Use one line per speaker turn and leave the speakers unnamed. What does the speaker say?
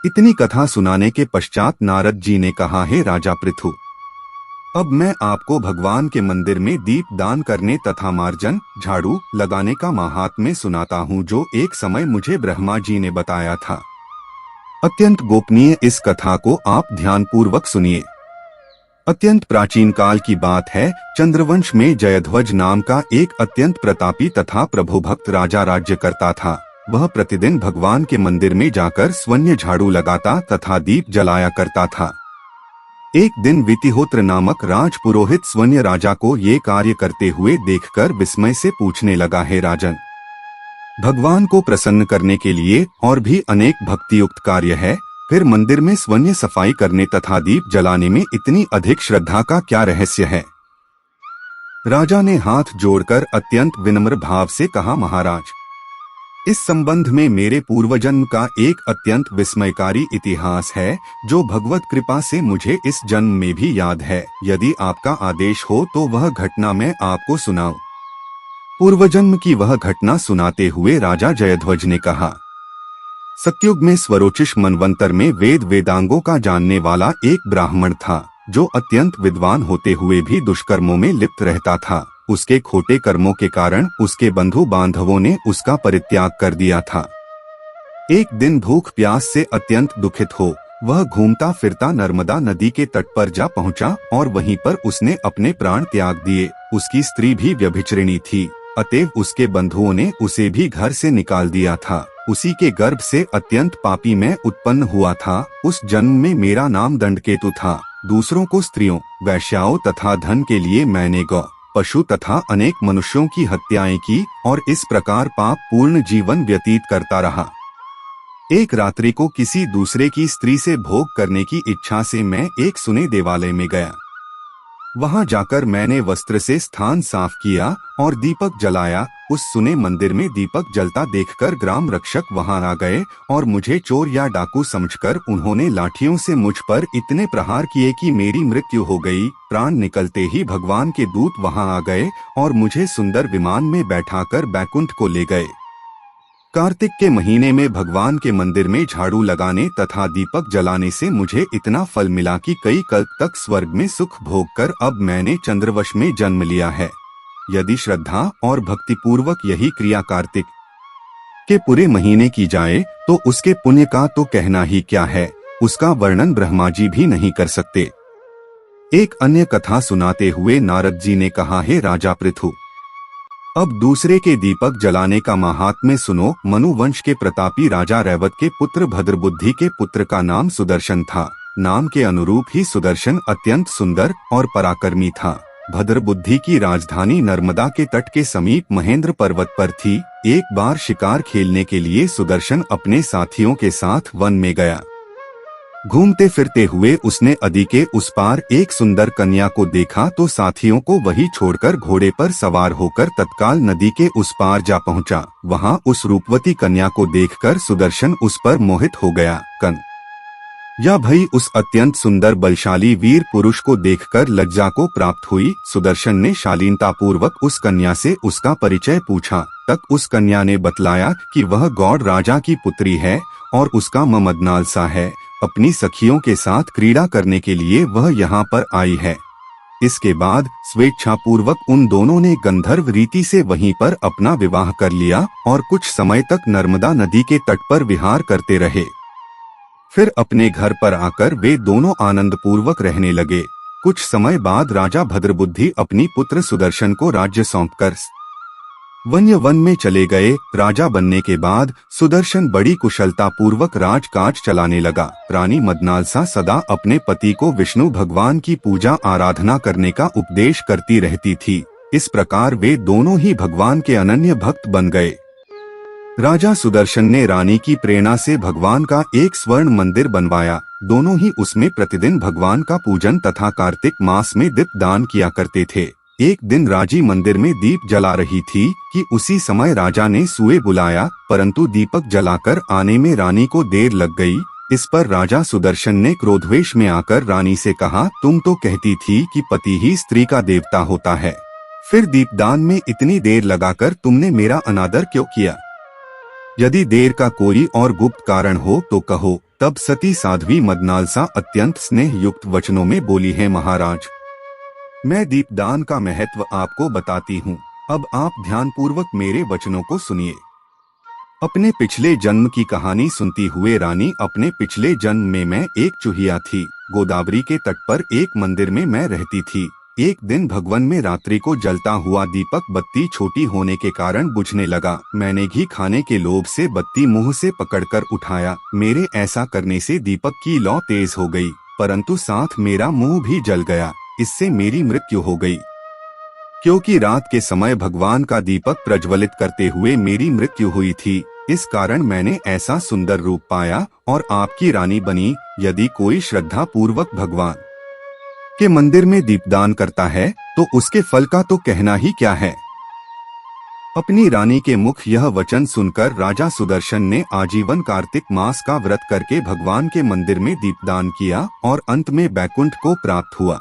इतनी कथा सुनाने के पश्चात नारद जी ने कहा, हे राजा पृथु, अब मैं आपको भगवान के मंदिर में दीप दान करने तथा मार्जन झाड़ू लगाने का महात्म्य सुनाता हूँ, जो एक समय मुझे ब्रह्मा जी ने बताया था। अत्यंत गोपनीय इस कथा को आप ध्यानपूर्वक सुनिए। अत्यंत प्राचीन काल की बात है। चंद्रवंश में जयध्वज नाम का एक अत्यंत प्रतापी तथा प्रभुभक्त राजा राज्य करता था। वह प्रतिदिन भगवान के मंदिर में जाकर स्वर्ण झाड़ू लगाता तथा दीप जलाया करता था। एक दिन वितिहोत्र नामक राजपुरोहित स्वर्ण राजा को ये कार्य करते हुए देखकर विस्मय से पूछने लगा, हे राजन, भगवान को प्रसन्न करने के लिए और भी अनेक भक्तियुक्त कार्य है, फिर मंदिर में स्वर्ण सफाई करने तथा दीप जलाने में इतनी अधिक श्रद्धा का क्या रहस्य है? राजा ने हाथ जोड़कर अत्यंत विनम्र भाव से कहा, महाराज, इस संबंध में मेरे पूर्वजन्म का एक अत्यंत विस्मयकारी इतिहास है, जो भगवत कृपा से मुझे इस जन्म में भी याद है। यदि आपका आदेश हो तो वह घटना मैं आपको सुनाऊं। पूर्वजन्म की वह घटना सुनाते हुए राजा जयध्वज ने कहा, सतयुग में स्वरोचिष मनवंतर में वेद वेदांगों का जानने वाला एक ब्राह्मण था, जो अत्यंत विद्वान होते हुए भी दुष्कर्मों में लिप्त रहता था। उसके खोटे कर्मों के कारण उसके बंधु बांधवों ने उसका परित्याग कर दिया था। एक दिन भूख प्यास से अत्यंत दुखित हो वह घूमता फिरता नर्मदा नदी के तट पर जा पहुंचा और वहीं पर उसने अपने प्राण त्याग दिए। उसकी स्त्री भी व्यभिचारिणी थी, अतएव उसके बंधुओं ने उसे भी घर से निकाल दिया था। उसी के गर्भ से अत्यंत पापी मैं उत्पन्न हुआ था। उस जन्म में मेरा नाम दंडकेतु था। दूसरों को स्त्रियों, वैश्याओं तथा धन के लिए मैंने गौ, पशु तथा अनेक मनुष्यों की हत्याएं की और इस प्रकार पाप पूर्ण जीवन व्यतीत करता रहा। एक रात्रि को किसी दूसरे की स्त्री से भोग करने की इच्छा से मैं एक सुने देवालय में गया। वहां जाकर मैंने वस्त्र से स्थान साफ किया और दीपक जलाया। उस सुने मंदिर में दीपक जलता देखकर ग्राम रक्षक वहां आ गए और मुझे चोर या डाकू समझकर उन्होंने लाठियों से मुझ पर इतने प्रहार किए कि मेरी मृत्यु हो गई। प्राण निकलते ही भगवान के दूत वहां आ गए और मुझे सुंदर विमान में बैठाकर बैकुंठ को ले गए। कार्तिक के महीने में भगवान के मंदिर में झाड़ू लगाने तथा दीपक जलाने से मुझे इतना फल मिला कि कई कल्प तक स्वर्ग में सुख भोग कर अब मैंने चंद्रवश में जन्म लिया है। यदि श्रद्धा और भक्ति पूर्वक यही क्रिया कार्तिक के पूरे महीने की जाए तो उसके पुण्य का तो कहना ही क्या है, उसका वर्णन ब्रह्मा जी भी नहीं कर सकते। एक अन्य कथा सुनाते हुए नारद जी ने कहा, हे राजा पृथु, अब दूसरे के दीपक जलाने का महात्म्य सुनो। मनुवंश के प्रतापी राजा रैवत के पुत्र भद्रबुद्धि के पुत्र का नाम सुदर्शन था। नाम के अनुरूप ही सुदर्शन अत्यंत सुंदर और पराक्रमी था। भद्रबुद्धि की राजधानी नर्मदा के तट के समीप महेंद्र पर्वत पर थी। एक बार शिकार खेलने के लिए सुदर्शन अपने साथियों के साथ वन में गया। घूमते फिरते हुए उसने नदी के उस पार एक सुंदर कन्या को देखा तो साथियों को वही छोड़कर घोड़े पर सवार होकर तत्काल नदी के उस पार जा पहुंचा। वहां उस रूपवती कन्या को देखकर सुदर्शन उस पर मोहित हो गया। या भई उस अत्यंत सुंदर बलशाली वीर पुरुष को देखकर लज्जा को प्राप्त हुई। सुदर्शन ने शालीनता पूर्वक उस कन्या से उसका परिचय पूछा। तक उस कन्या ने बतलाया कि वह गौड़ राजा की पुत्री है और उसका ममदनालसा है। अपनी सखियों के साथ क्रीड़ा करने के लिए वह यहाँ पर आई है। इसके बाद स्वेच्छापूर्वक उन दोनों ने गंधर्व रीति से वहीं पर अपना विवाह कर लिया और कुछ समय तक नर्मदा नदी के तट पर विहार करते रहे। फिर अपने घर पर आकर वे दोनों आनंद पूर्वक रहने लगे। कुछ समय बाद राजा भद्रबुद्धि अपनी पुत्र सुदर्शन को राज्य सौंपकर वन्य वन में चले गए। राजा बनने के बाद सुदर्शन बड़ी कुशलता पूर्वक राजकाज चलाने लगा। रानी मदनालसा सदा अपने पति को विष्णु भगवान की पूजा आराधना करने का उपदेश करती रहती थी। इस प्रकार वे दोनों ही भगवान के अनन्य भक्त बन गए। राजा सुदर्शन ने रानी की प्रेरणा से भगवान का एक स्वर्ण मंदिर बनवाया। दोनों ही उसमें प्रतिदिन भगवान का पूजन तथा कार्तिक मास में दीप दान किया करते थे। एक दिन राजी मंदिर में दीप जला रही थी कि उसी समय राजा ने सुए बुलाया, परंतु दीपक जलाकर आने में रानी को देर लग गई। इस पर राजा सुदर्शन ने क्रोधवेश में आकर रानी से कहा, तुम तो कहती थी कि पति ही स्त्री का देवता होता है, फिर दीपदान में इतनी देर लगाकर तुमने मेरा अनादर क्यों किया? यदि देर का कोई और गुप्त कारण हो तो कहो, तब सती साध्वी मदनालसा अत्यंत स्नेह युक्त वचनों में बोली है, महाराज, मैं दीपदान का महत्व आपको बताती हूँ। अब आप ध्यानपूर्वक मेरे वचनों को सुनिए। अपने पिछले जन्म की कहानी सुनती हुए रानी, अपने पिछले जन्म में मैं एक चूहिया थी। गोदावरी के तट पर एक मंदिर में मैं रहती थी। एक दिन भगवन में रात्रि को जलता हुआ दीपक बत्ती छोटी होने के कारण बुझने लगा। मैंने घी खाने के लोभ से बत्ती मुंह से पकड़कर उठाया। मेरे ऐसा करने से दीपक की लौ तेज हो गई, परंतु साथ मेरा मुंह भी जल गया। इससे मेरी मृत्यु हो गई। क्योंकि रात के समय भगवान का दीपक प्रज्वलित करते हुए मेरी मृत्यु हुई थी, इस कारण मैंने ऐसा सुंदर रूप पाया और आपकी रानी बनी। यदि कोई श्रद्धा पूर्वक भगवान के मंदिर में दीपदान करता है तो उसके फल का तो कहना ही क्या है। अपनी रानी के मुख यह वचन सुनकर राजा सुदर्शन ने आजीवन कार्तिक मास का व्रत करके भगवान के मंदिर में दीपदान किया और अंत में बैकुंठ को प्राप्त हुआ।